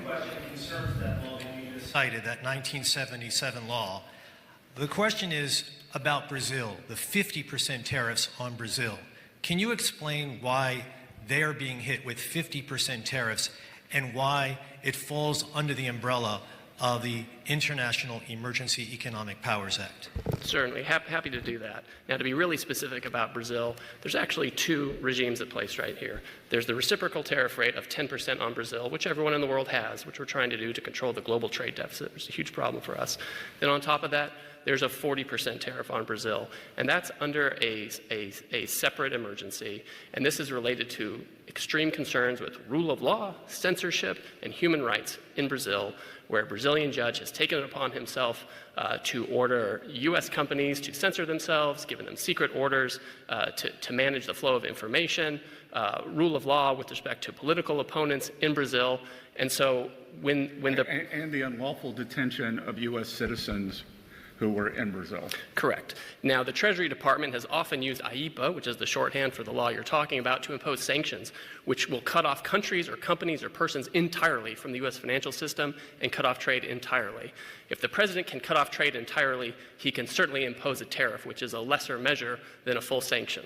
question concerns that law that you just cited, that 1977 law. The question is about Brazil, the 50% tariffs on Brazil. Can you explain why they are being hit with 50% tariffs and why it falls under the umbrella of the International Emergency Economic Powers Act? Certainly, happy to do that. Now, to be really specific about Brazil, there's actually two regimes at place right here. There's the reciprocal tariff rate of 10% on Brazil, which everyone in the world has, which we're trying to do to control the global trade deficit. It's a huge problem for us. Then on top of that, there's a 40% tariff on Brazil, and that's under a separate emergency, and this is related to extreme concerns with rule of law, censorship, and human rights in Brazil, where a Brazilian judge has taken it upon himself to order U.S. companies to censor themselves, given them secret orders to manage the flow of information, rule of law with respect to political opponents in Brazil, and so when the... And the unlawful detention of U.S. citizens who were in Brazil. Correct. Now, the Treasury Department has often used IEPA, which is the shorthand for the law you're talking about, to impose sanctions, which will cut off countries or companies or persons entirely from the U.S. financial system and cut off trade entirely. If the president can cut off trade entirely, he can certainly impose a tariff, which is a lesser measure than a full sanction.